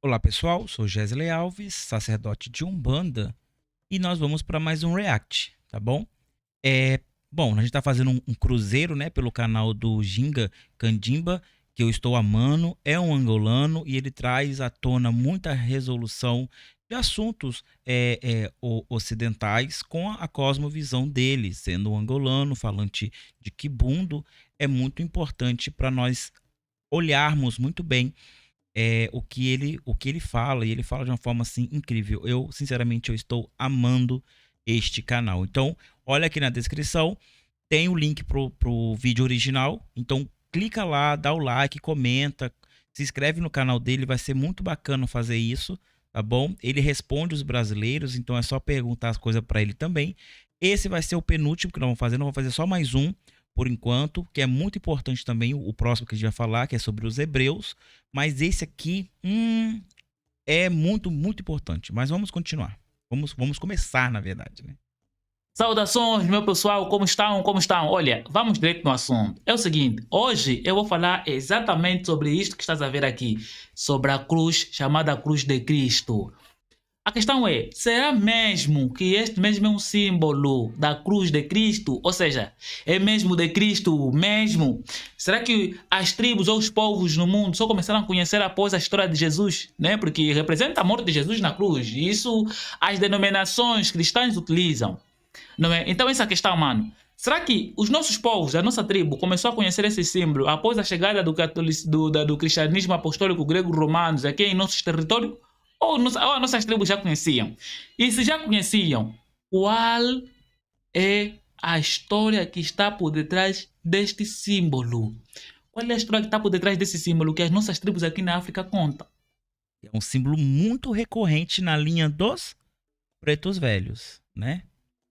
Olá pessoal, sou Gesley Alves, sacerdote de Umbanda, e nós vamos para mais um React, tá bom? Bom, a gente está fazendo um cruzeiro, né, pelo canal do Ginga Candimba, que eu estou amando, é um angolano e ele traz à tona muita resolução de assuntos ocidentais com a cosmovisão dele, sendo um angolano, falante de quibundo, é muito importante para nós olharmos muito bem o que ele fala, e ele fala de uma forma assim incrível. Eu, sinceramente, eu estou amando este canal. Então, olha aqui na descrição, tem o link pro vídeo original. Então, clica lá, dá o like, comenta, se inscreve no canal dele, vai ser muito bacana fazer isso, tá bom? Ele responde os brasileiros, então é só perguntar as coisas para ele também. Esse vai ser o penúltimo que nós vamos fazer, não vou fazer só mais um por enquanto, que é muito importante também, o próximo que a gente vai falar, que é sobre os hebreus, mas esse aqui é muito, muito importante. Mas vamos continuar. Vamos começar, na verdade, né? Saudações, meu pessoal, como estão? Como estão? Olha, vamos direto no assunto. É o seguinte, hoje eu vou falar exatamente sobre isto que estás a ver aqui, sobre a cruz chamada Cruz de Cristo. A questão é, será mesmo que este mesmo é um símbolo da cruz de Cristo? Ou seja, é mesmo de Cristo mesmo? Será que as tribos ou os povos no mundo só começaram a conhecer após a história de Jesus, né? Porque representa a morte de Jesus na cruz. E isso as denominações cristãs utilizam, não é? Então essa questão, mano. Será que os nossos povos, a nossa tribo, começou a conhecer esse símbolo após a chegada do cristianismo apostólico grego-romano aqui em nossos territórios? Ou as nossas tribos já conheciam? E se já conheciam, qual é a história que está por detrás deste símbolo? Qual é a história que está por detrás desse símbolo que as nossas tribos aqui na África contam? É um símbolo muito recorrente na linha dos pretos velhos, né?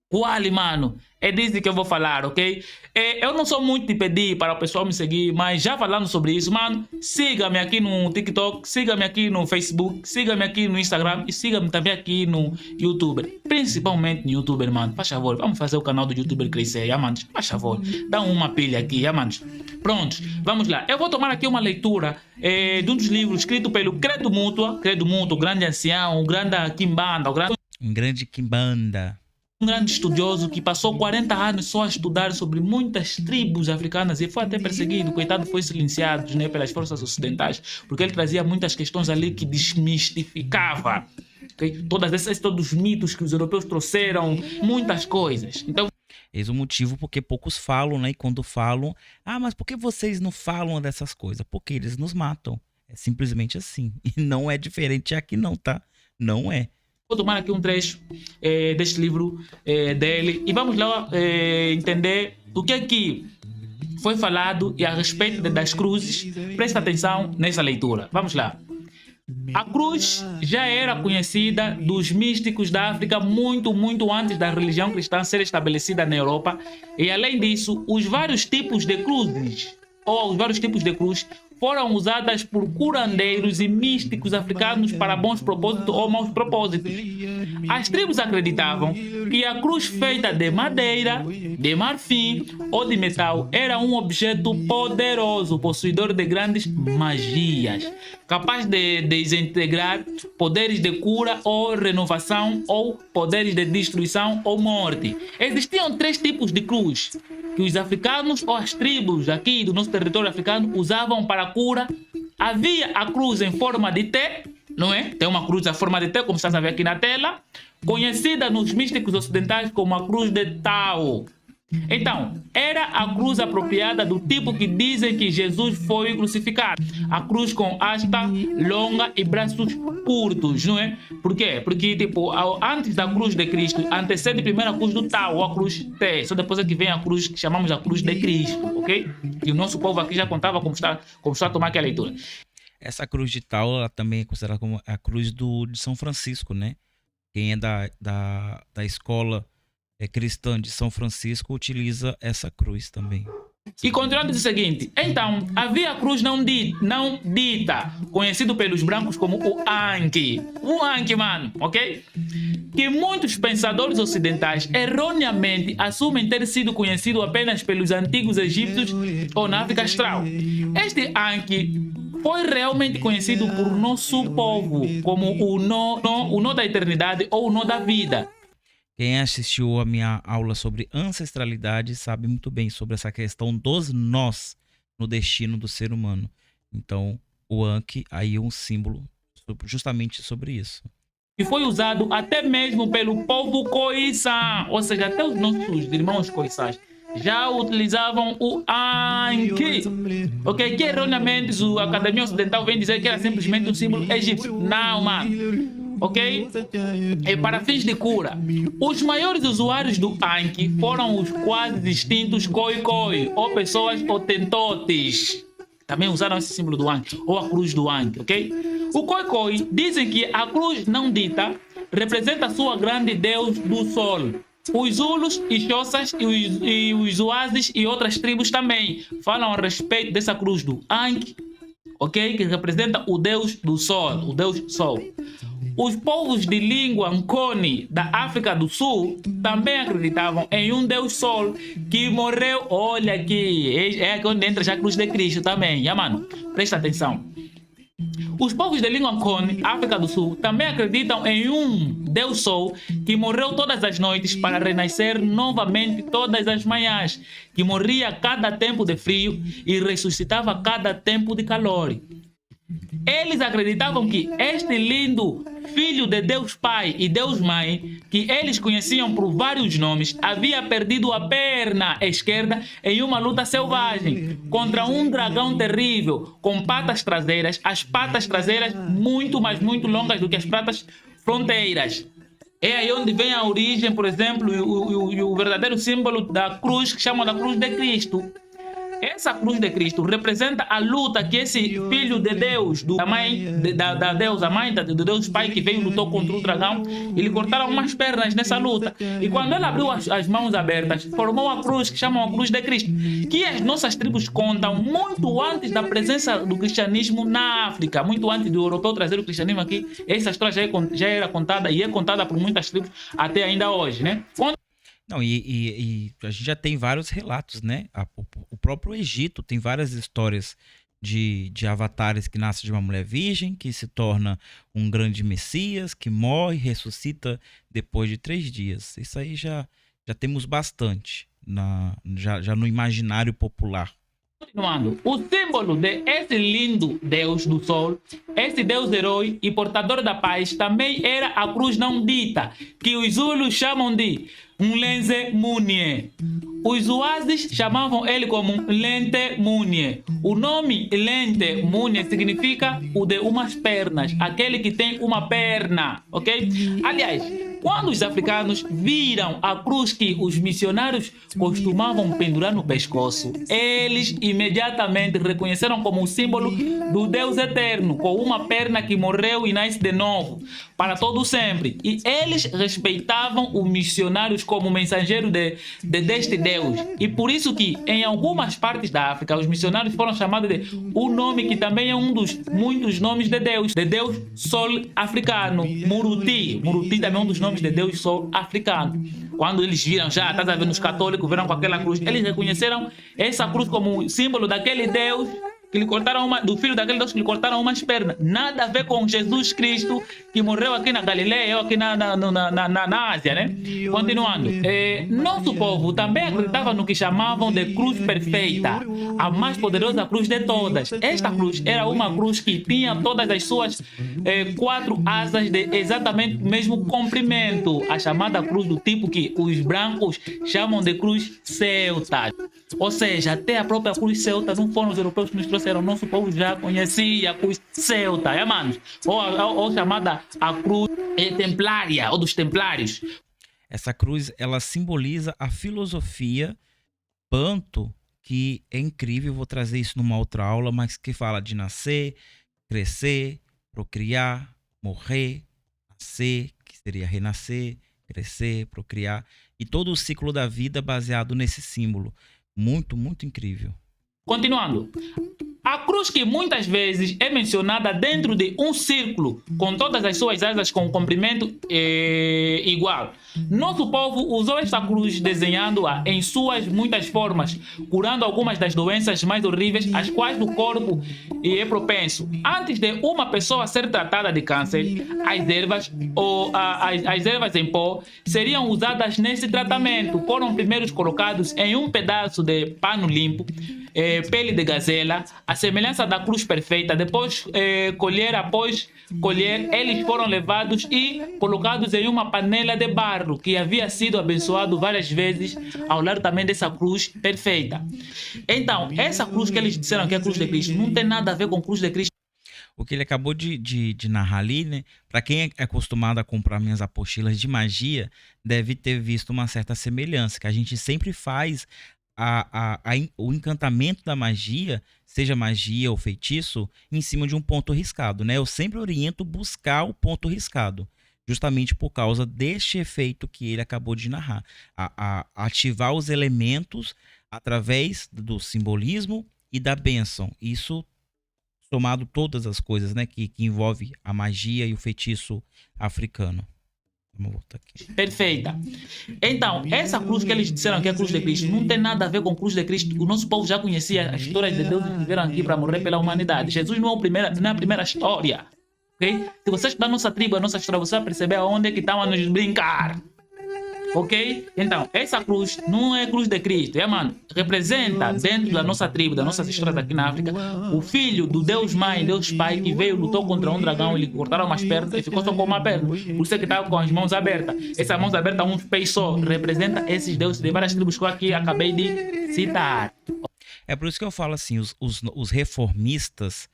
Qual, mano? É disso que eu vou falar, ok? Eu não sou muito de pedir para o pessoal me seguir, mas já falando sobre isso, mano, siga-me aqui no TikTok, siga-me aqui no Facebook, siga-me aqui no Instagram e siga-me também aqui no YouTube. Principalmente no YouTube, mano. Faz favor, vamos fazer o canal do YouTuber crescer, já, mano. Faz favor, dá uma pilha aqui, já, mano. Pronto, vamos lá. Eu vou tomar aqui uma leitura de um dos livros escrito pelo Credo Mútuo, o grande ancião, o grande Kimbanda, Um grande quimbanda. Um grande estudioso que passou 40 anos só a estudar sobre muitas tribos africanas e foi até perseguido, coitado, foi silenciado, né, pelas forças ocidentais, porque ele trazia muitas questões ali que desmistificava, okay? Todos os mitos que os europeus trouxeram, muitas coisas. Então, Eis o motivo porque poucos falam, né? E quando falam, mas por que vocês não falam dessas coisas? Porque eles nos matam. É simplesmente assim. E não é diferente aqui não, tá? Não é. vou tomar aqui um trecho deste livro dele e vamos lá entender o que é que foi falado e a respeito das cruzes. Presta atenção nessa leitura. Vamos lá. A cruz já era conhecida dos místicos da África muito, muito antes da religião cristã ser estabelecida na Europa. E além disso, os vários tipos de cruzes foram usadas por curandeiros e místicos africanos para bons propósitos ou maus propósitos. As tribos acreditavam que a cruz feita de madeira, de marfim ou de metal era um objeto poderoso, possuidor de grandes magias, capaz de desintegrar poderes de cura ou renovação ou poderes de destruição ou morte. Existiam 3 tipos de cruz que os africanos ou as tribos aqui do nosso território africano usavam para cura. Havia a cruz em forma de T, não é? Tem uma cruz em forma de T, como está a ver aqui na tela, conhecida nos místicos ocidentais como a cruz de Tao. Então, era a cruz apropriada do tipo que dizem que Jesus foi crucificado. A cruz com hasta longa e braços curtos, não é? Por quê? Porque, tipo, antes da cruz de Cristo, antecede primeiro a cruz do Tao, ou a cruz T. Só depois é que vem a cruz que chamamos a cruz de Cristo, ok? E o nosso povo aqui já contava como está a tomar aqui a leitura. Essa cruz de Tau, ela também é considerada como a cruz de São Francisco, né? Quem é da escola cristã de São Francisco utiliza essa cruz também. E continuando o seguinte, então, havia a cruz não dita, conhecido pelos brancos como o Anki. O Anki, mano, ok? Que muitos pensadores ocidentais erroneamente assumem ter sido conhecido apenas pelos antigos egípcios ou na África Austral. Este Anki foi realmente conhecido por nosso povo como o nó da eternidade ou o nó da vida. Quem assistiu a minha aula sobre ancestralidade sabe muito bem sobre essa questão dos nós no destino do ser humano. Então, o Ankh aí é um símbolo justamente sobre isso. E foi usado até mesmo pelo povo Khoisan, ou seja, até os nossos irmãos Khoisans já utilizavam o Ankh, ok? Que erroneamente a Academia Ocidental vem dizer que era simplesmente um símbolo egípcio. Não, mano. Ok? E para fins de cura, os maiores usuários do Ankh foram os quase extintos Khoikhoi, ou pessoas Hotentotes. Também usaram esse símbolo do Ankh, ou a cruz do Ankh, ok? O Khoikhoi dizem que a cruz não dita representa a sua grande deus do sol. Os Zulus e Xhosas e os Uazes e outras tribos também falam a respeito dessa cruz do Ankh, ok? Que representa o deus do sol, o deus sol. Os povos de língua Nkoni da África do Sul também acreditavam em um deus sol que morreu. Olha aqui, é aqui onde entra já a cruz de Cristo também. Mano, presta atenção. Os povos de língua Nkoni, África do Sul, também acreditam em um Deus Sol que morreu todas as noites para renascer novamente todas as manhãs, que morria a cada tempo de frio e ressuscitava a cada tempo de calor. Eles acreditavam que este lindo filho de Deus Pai e Deus Mãe, que eles conheciam por vários nomes, havia perdido a perna esquerda em uma luta selvagem contra um dragão terrível com patas traseiras, as patas traseiras muito, mas muito longas do que as patas fronteiras. É aí onde vem a origem, por exemplo, e o verdadeiro símbolo da cruz, que chamam da cruz de Cristo. Essa cruz de Cristo representa a luta que esse filho de Deus, da deusa mãe, do Deus Pai, que veio e lutou contra o dragão, e lhe cortaram umas pernas nessa luta. E quando ele abriu as mãos abertas, formou a cruz, que chamam a cruz de Cristo, que as nossas tribos contam muito antes da presença do cristianismo na África, muito antes do europeu trazer o cristianismo aqui. Essa história já era contada e é contada por muitas tribos até ainda hoje, né? Não, e a gente já tem vários relatos, né? O próprio Egito tem várias histórias de avatares que nascem de uma mulher virgem, que se torna um grande messias, que morre, ressuscita depois de 3 dias. Isso aí já temos bastante já no imaginário popular. Continuando, o símbolo de esse lindo Deus do Sol, esse Deus herói e portador da paz, também era a cruz não dita, que os Zulus chamam de Mlenze Munye. Os Uazes chamavam ele como Lente Munye. O nome Lente Munye significa o de umas pernas, aquele que tem uma perna, ok? Aliás, quando os africanos viram a cruz que os missionários costumavam pendurar no pescoço, eles imediatamente reconheceram como um símbolo do Deus eterno, com uma perna que morreu e nasce de novo, para todo sempre. E eles respeitavam os missionários como mensageiro deste Deus. E por isso que, em algumas partes da África, os missionários foram chamados de um nome que também é um dos muitos nomes de Deus Sol africano, Muruti. Muruti também é um dos nomes de Deus Sol africano. Quando eles viram já, estás a ver, os católicos viram com aquela cruz, eles reconheceram essa cruz como símbolo daquele Deus que lhe cortaram do filho daquele Deus que lhe cortaram umas pernas. Nada a ver com Jesus Cristo que morreu aqui na Galileia ou aqui na Ásia, né? Continuando. Nosso povo também acreditava no que chamavam de cruz perfeita, a mais poderosa cruz de todas. Esta cruz era uma cruz que tinha todas as suas 4 asas de exatamente o mesmo comprimento, a chamada cruz do tipo que os brancos chamam de cruz celta. Ou seja, até a própria cruz celta não foram os europeus que nos trouxeram, nosso povo já conhecia a cruz celta, manos? Ou chamada a cruz templária, ou dos templários. Essa cruz, ela simboliza a filosofia Banto, que é incrível, vou trazer isso numa outra aula, mas que fala de nascer, crescer, procriar, morrer, nascer, que seria renascer, crescer, procriar, e todo o ciclo da vida baseado nesse símbolo. Muito, muito incrível. Continuando. A cruz que muitas vezes é mencionada dentro de um círculo, com todas as suas asas com comprimento igual. Nosso povo usou esta cruz desenhando-a em suas muitas formas, curando algumas das doenças mais horríveis às quais o corpo é propenso. Antes de uma pessoa ser tratada de câncer, as ervas em pó seriam usadas nesse tratamento. Foram primeiros colocados em um pedaço de pano limpo, pele de gazela, a semelhança da cruz perfeita. Após colher, eles foram levados e colocados em uma panela de barro que havia sido abençoado várias vezes ao lado também dessa cruz perfeita. Então, essa cruz que eles disseram que é a cruz de Cristo não tem nada a ver com a cruz de Cristo. O que ele acabou de narrar ali, né? Para quem é acostumado a comprar minhas apostilas de magia, deve ter visto uma certa semelhança, que a gente sempre faz o encantamento da magia, seja magia ou feitiço, em cima de um ponto riscado, né? Eu sempre oriento buscar o ponto riscado, justamente por causa deste efeito que ele acabou de narrar. Ativar os elementos através do simbolismo e da bênção. Isso somado todas as coisas, né, que envolve a magia e o feitiço africano. Vamos voltar aqui. Perfeita. Então, essa cruz que eles disseram que é a cruz de Cristo não tem nada a ver com a cruz de Cristo. O nosso povo já conhecia as histórias de Deus que vieram aqui para morrer pela humanidade. Jesus não é a primeira história. Okay? Se você estudar nossa tribo, a nossa história, você vai perceber aonde é que estão a nos brincar. Ok? Então, essa cruz não é cruz de Cristo. Representa dentro da nossa tribo, das nossas histórias aqui na África, o filho do Deus Mãe, Deus Pai, que veio, lutou contra um dragão, ele cortaram umas pernas e ficou só com uma perna. Por isso é que estava com as mãos abertas. Essas mãos abertas, um peixe só, representa esses deuses de várias tribos que eu aqui acabei de citar. É por isso que eu falo assim, os reformistas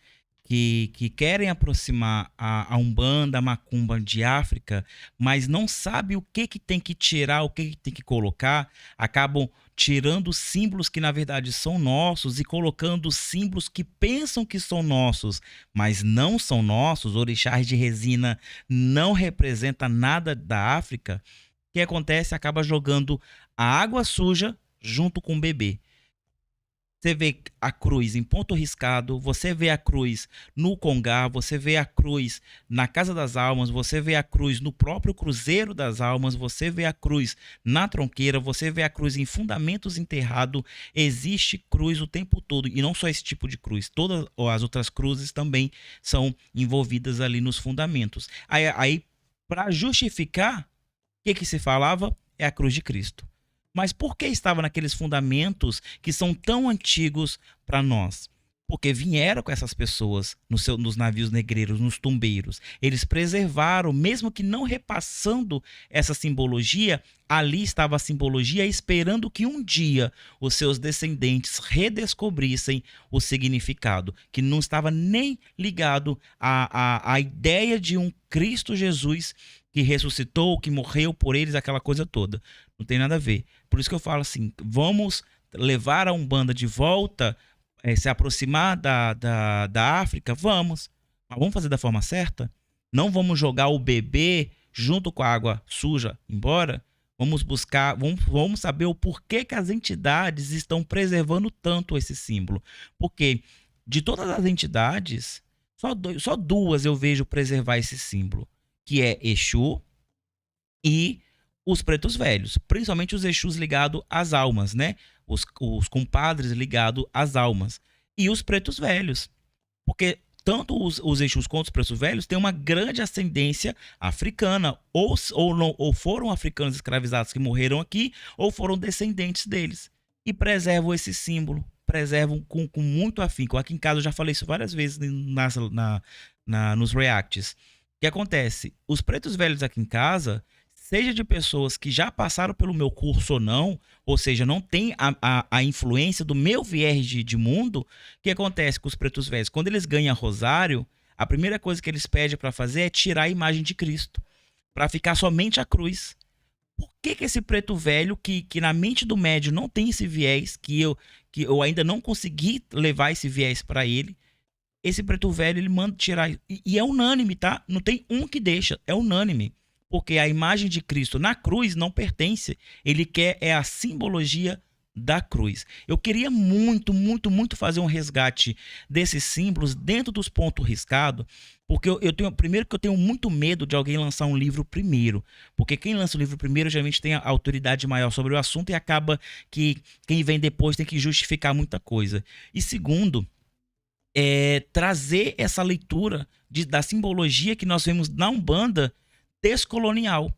que querem aproximar a Umbanda, a Macumba de África, mas não sabem o que tem que tirar, o que tem que colocar, acabam tirando símbolos que na verdade são nossos e colocando símbolos que pensam que são nossos, mas não são nossos. Orixás de resina não representa nada da África. O que acontece? Acaba jogando a água suja junto com o bebê. Você vê a cruz em ponto riscado, você vê a cruz no Congá, você vê a cruz na Casa das Almas, você vê a cruz no próprio Cruzeiro das Almas, você vê a cruz na tronqueira, você vê a cruz em fundamentos enterrado. Existe cruz o tempo todo, e não só esse tipo de cruz, todas as outras cruzes também são envolvidas ali nos fundamentos. Aí para justificar, o que se falava? É a cruz de Cristo. Mas por que estava naqueles fundamentos que são tão antigos para nós? Porque vieram com essas pessoas nos navios negreiros, nos tumbeiros. Eles preservaram, mesmo que não repassando essa simbologia, ali estava a simbologia esperando que um dia os seus descendentes redescobrissem o significado, que não estava nem ligado à ideia de um Cristo Jesus que ressuscitou, que morreu por eles, aquela coisa toda. Não tem nada a ver. Por isso que eu falo assim, vamos levar a Umbanda de volta, se aproximar da África, vamos. Mas vamos fazer da forma certa? Não vamos jogar o bebê junto com a água suja embora? Vamos buscar, vamos saber o porquê que as entidades estão preservando tanto esse símbolo. Porque de todas as entidades, só duas eu vejo preservar esse símbolo, que é Exu e os pretos velhos, principalmente os Exus ligados às almas, né? Os compadres ligados às almas. E os pretos velhos. Porque tanto os Exus quanto os pretos velhos têm uma grande ascendência africana. Ou foram africanos escravizados que morreram aqui, ou foram descendentes deles. E preservam esse símbolo. Preservam com muito afinco. Aqui em casa eu já falei isso várias vezes nos reacts. O que acontece? Os pretos velhos aqui em casa, seja de pessoas que já passaram pelo meu curso ou não, ou seja, não tem a influência do meu viés de mundo, o que acontece com os pretos velhos? Quando eles ganham rosário, a primeira coisa que eles pedem para fazer é tirar a imagem de Cristo, para ficar somente a cruz. Por que esse preto velho, que na mente do médium não tem esse viés, que eu ainda não consegui levar esse viés para ele, esse preto velho, ele manda tirar. E é unânime, tá? Não tem um que deixa, é unânime. Porque a imagem de Cristo na cruz não pertence. Ele quer a simbologia da cruz. Eu queria muito, muito, muito fazer um resgate desses símbolos dentro dos pontos riscados, porque eu tenho, primeiro que eu tenho muito medo de alguém lançar um livro primeiro, porque quem lança o livro primeiro geralmente tem a autoridade maior sobre o assunto e acaba que quem vem depois tem que justificar muita coisa. E segundo, trazer essa leitura da simbologia que nós vemos na Umbanda descolonial.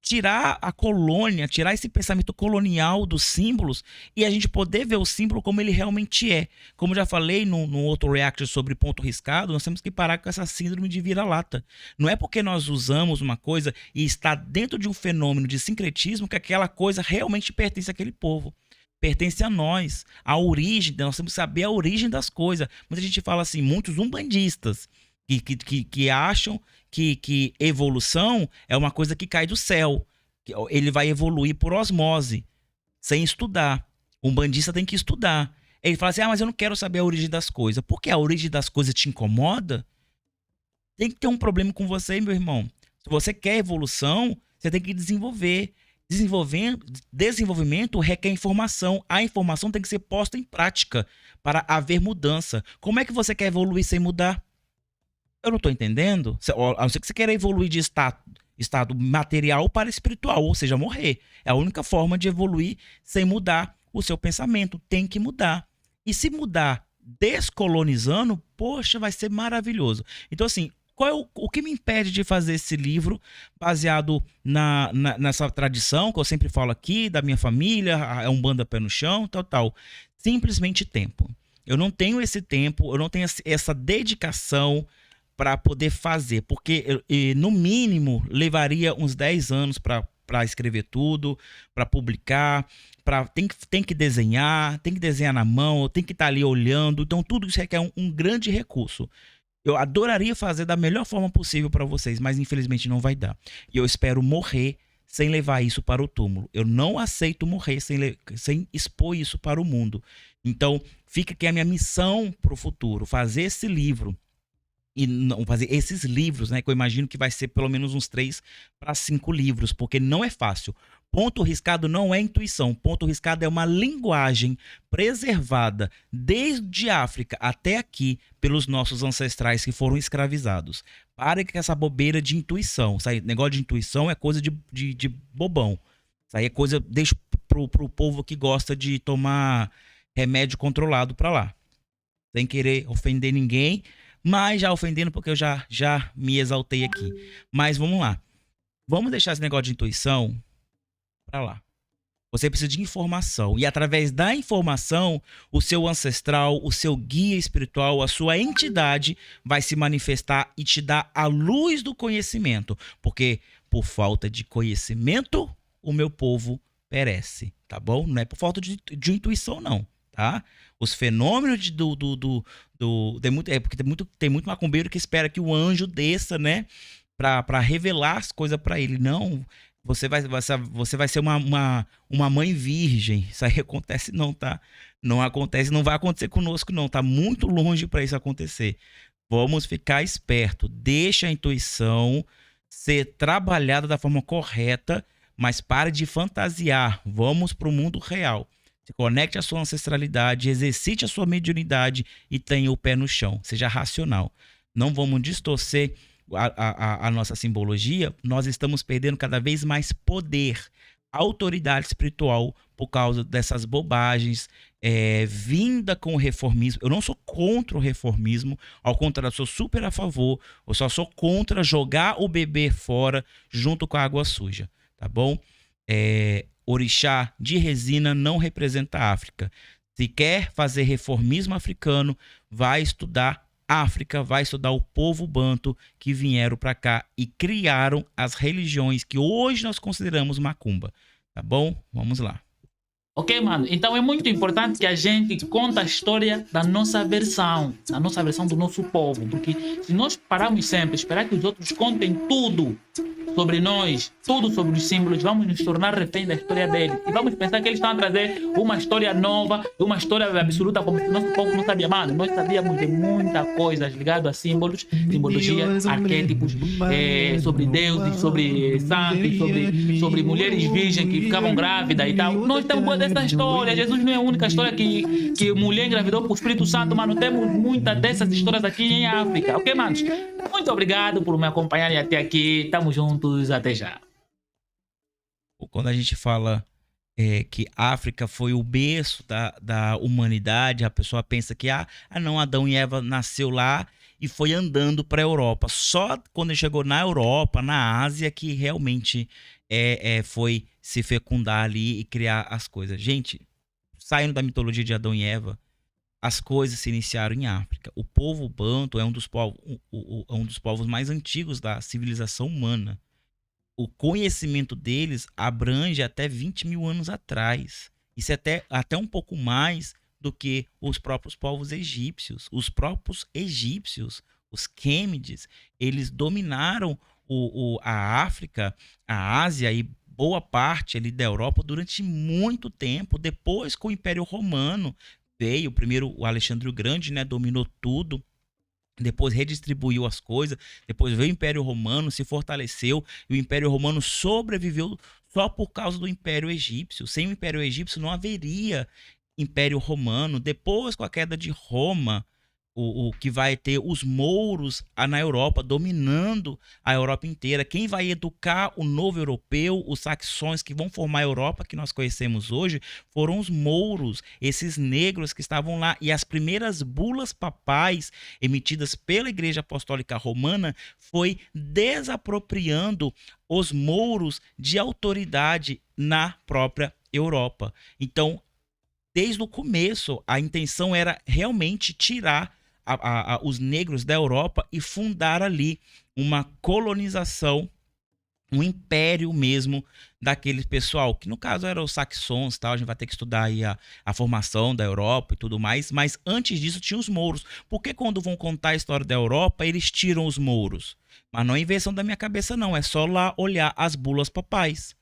Tirar a colônia, tirar esse pensamento colonial dos símbolos e a gente poder ver o símbolo como ele realmente é. Como já falei no outro react sobre ponto riscado, nós temos que parar com essa síndrome de vira-lata. Não é porque nós usamos uma coisa e está dentro de um fenômeno de sincretismo que aquela coisa realmente pertence àquele povo. Pertence a nós, a origem, nós temos que saber a origem das coisas. Muita gente fala assim, muitos umbandistas que acham que evolução é uma coisa que cai do céu. Ele vai evoluir por osmose, sem estudar. O umbandista tem que estudar. Ele fala assim, mas eu não quero saber a origem das coisas. Por que a origem das coisas te incomoda? Tem que ter um problema com você, meu irmão. Se você quer evolução, você tem que desenvolver. Desenvolvimento requer informação. A informação tem que ser posta em prática para haver mudança. Como é que você quer evoluir sem mudar? Eu não estou entendendo. A não ser que você queira evoluir de estado material para espiritual, ou seja, morrer. É a única forma de evoluir sem mudar o seu pensamento. Tem que mudar. E se mudar descolonizando, poxa, vai ser maravilhoso. Então, assim, qual é o que me impede de fazer esse livro baseado nessa tradição que eu sempre falo aqui, da minha família, é Umbanda pé no chão, tal. Simplesmente tempo. Eu não tenho esse tempo, eu não tenho essa dedicação para poder fazer, porque no mínimo levaria uns 10 anos para escrever tudo, para publicar, tem que desenhar na mão, tem que estar ali olhando, então tudo isso requer um grande recurso. Eu adoraria fazer da melhor forma possível para vocês, mas infelizmente não vai dar. E eu espero morrer sem levar isso para o túmulo. Eu não aceito morrer sem expor isso para o mundo. Então fica aqui a minha missão para o futuro, fazer esse livro. E não fazer esses livros, né? Que eu imagino que vai ser pelo menos uns 3 para 5 livros, porque não é fácil. Ponto riscado não é intuição. Ponto riscado é uma linguagem preservada desde a África até aqui pelos nossos ancestrais que foram escravizados. Pare com essa bobeira de intuição. Isso aí, negócio de intuição é coisa de bobão. Isso aí é coisa, deixa pro povo que gosta de tomar remédio controlado para lá. Sem querer ofender ninguém, mas já ofendendo porque eu já me exaltei aqui. Mas vamos lá. Vamos deixar esse negócio de intuição para lá. Você precisa de informação. E através da informação, o seu ancestral, o seu guia espiritual, a sua entidade vai se manifestar e te dar a luz do conhecimento. Porque por falta de conhecimento, o meu povo perece. Tá bom? Não é por falta de intuição, não. Tá? Os fenômenos porque tem muito macumbeiro que espera que o anjo desça, né, para revelar as coisas para ele. Não, você vai ser uma mãe virgem. Isso aí acontece não, tá? Não acontece, não vai acontecer conosco não, tá muito longe para isso acontecer. Vamos ficar esperto, deixa a intuição ser trabalhada da forma correta, mas pare de fantasiar. Vamos para o mundo real. Se conecte à sua ancestralidade, exercite a sua mediunidade e tenha o pé no chão. Seja racional. Não vamos distorcer a nossa simbologia. Nós estamos perdendo cada vez mais poder, autoridade espiritual por causa dessas bobagens vinda com o reformismo. Eu não sou contra o reformismo, ao contrário, eu sou super a favor. Eu só sou contra jogar o bebê fora junto com a água suja. Tá bom? Orixá de resina não representa a África. Se quer fazer reformismo africano, vai estudar África, vai estudar o povo banto que vieram para cá e criaram as religiões que hoje nós consideramos macumba. Tá bom? Vamos lá. Ok, mano? Então é muito importante que a gente conte a história da nossa versão do nosso povo. Porque se nós pararmos sempre esperar que os outros contem tudo sobre nós, tudo sobre os símbolos, vamos nos tornar refém da história deles. E vamos pensar que eles estão a trazer uma história nova, uma história absoluta, como se o nosso povo não sabia, mano. Nós sabíamos de muita coisa ligada a símbolos, simbologia, arquétipos, sobre deuses, sobre santos, sobre mulheres virgens que ficavam grávidas e tal. Nós temos dessa história. Jesus não é a única história que mulher engravidou por Espírito Santo, mano. Temos muitas dessas histórias aqui em África. Ok, manos? Muito obrigado por me acompanharem até aqui. Tamo juntos, até já. Quando a gente fala que África foi o berço da humanidade, a pessoa pensa que não, Adão e Eva nasceu lá e foi andando para a Europa. Só quando ele chegou na Europa, na Ásia, que realmente foi se fecundar ali e criar as coisas. Gente, saindo da mitologia de Adão e Eva, as coisas se iniciaram em África. O povo banto é um dos povos mais antigos da civilização humana. O conhecimento deles abrange até 20 mil anos atrás. Isso é até um pouco mais do que os próprios povos egípcios. Os próprios egípcios, os Quêmides, eles dominaram a África, a Ásia e boa parte ali da Europa durante muito tempo. Depois, com o Império Romano, veio primeiro o Alexandre o Grande, né, dominou tudo. Depois redistribuiu as coisas, depois veio o Império Romano, se fortaleceu, e o Império Romano sobreviveu só por causa do Império Egípcio. Sem o Império Egípcio não haveria Império Romano. Depois, com a queda de Roma, o que vai ter os mouros na Europa, dominando a Europa inteira. Quem vai educar o novo europeu, os saxões que vão formar a Europa que nós conhecemos hoje, foram os mouros, esses negros que estavam lá. E as primeiras bulas papais emitidas pela Igreja Apostólica Romana foi desapropriando os mouros de autoridade na própria Europa. Então, desde o começo, a intenção era realmente tirar os negros da Europa e fundar ali uma colonização, um império mesmo daquele pessoal, que no caso eram os saxões, tal. A gente vai ter que estudar aí a formação da Europa e tudo mais, mas antes disso tinha os mouros. Porque quando vão contar a história da Europa, eles tiram os mouros? Mas não é invenção da minha cabeça não, é só lá olhar as bulas papais.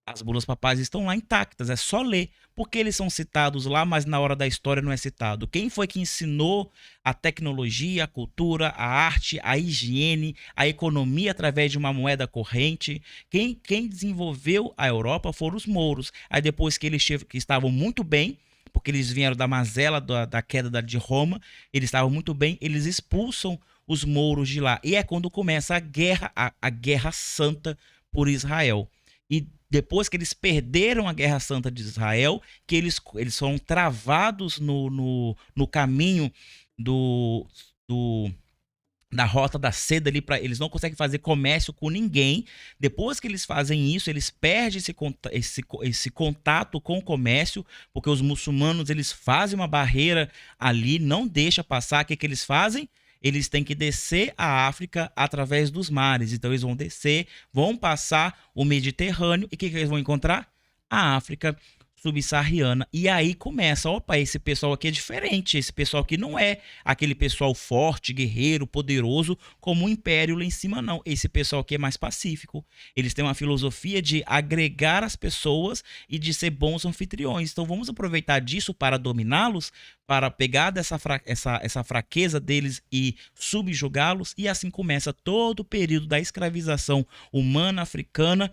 As bulas papais estão lá intactas, é só ler. Porque eles são citados lá, mas na hora da história não é citado. Quem foi que ensinou a tecnologia, a cultura, a arte, a higiene, a economia através de uma moeda corrente? Quem desenvolveu a Europa foram os mouros. Aí depois que eles que estavam muito bem, porque eles vieram da mazela da queda de Roma, eles estavam muito bem, eles expulsam os mouros de lá. E é quando começa a guerra santa por Israel. E depois que eles perderam a Guerra Santa de Israel, que eles foram travados no caminho da Rota da Seda ali, eles não conseguem fazer comércio com ninguém. Depois que eles fazem isso, eles perdem esse contato com o comércio, porque os muçulmanos eles fazem uma barreira ali, não deixa passar. O que eles fazem? Eles têm que descer a África através dos mares. Então eles vão descer, vão passar o Mediterrâneo e o que eles vão encontrar? A África subsaariana. E aí começa, opa, esse pessoal aqui é diferente, esse pessoal aqui não é aquele pessoal forte, guerreiro, poderoso, como o império lá em cima, não. Esse pessoal aqui é mais pacífico. Eles têm uma filosofia de agregar as pessoas e de ser bons anfitriões. Então vamos aproveitar disso para dominá-los, para pegar essa fraqueza deles e subjugá-los, e assim começa todo o período da escravização humana africana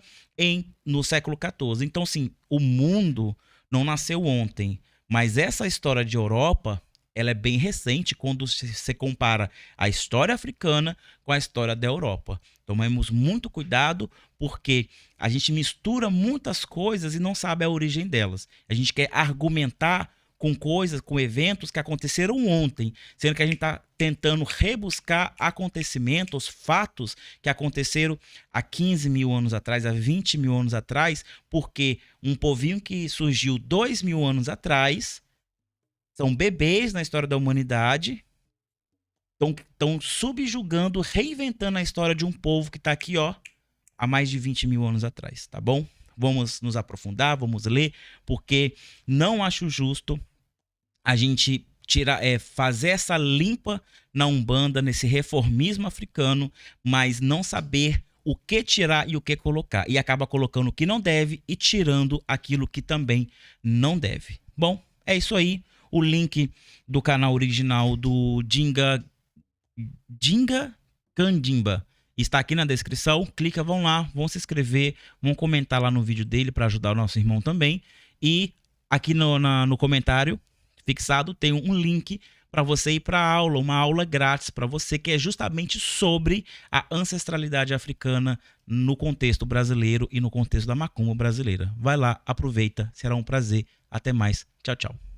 no século XIV. Então, sim, o mundo não nasceu ontem, mas essa história de Europa, ela é bem recente quando se compara a história africana com a história da Europa. Tomemos muito cuidado, porque a gente mistura muitas coisas e não sabe a origem delas. A gente quer argumentar com coisas, com eventos que aconteceram ontem, sendo que a gente está tentando rebuscar acontecimentos, fatos que aconteceram há 15 mil anos atrás, há 20 mil anos atrás, porque um povinho que surgiu 2 mil anos atrás, são bebês na história da humanidade, estão subjugando, reinventando a história de um povo que está aqui, ó, há mais de 20 mil anos atrás, tá bom? Vamos nos aprofundar, vamos ler, porque não acho justo a gente fazer essa limpa na Umbanda, nesse reformismo africano, mas não saber o que tirar e o que colocar. E acaba colocando o que não deve e tirando aquilo que também não deve. Bom, é isso aí. O link do canal original do Dinga Candimba está aqui na descrição. Clica, vão lá, vão se inscrever, vão comentar lá no vídeo dele para ajudar o nosso irmão também. E Aqui no comentário fixado tem um link para você ir para a aula, uma aula grátis para você, que é justamente sobre a ancestralidade africana no contexto brasileiro e no contexto da macumba brasileira. Vai lá, aproveita, será um prazer. Até mais. Tchau, tchau.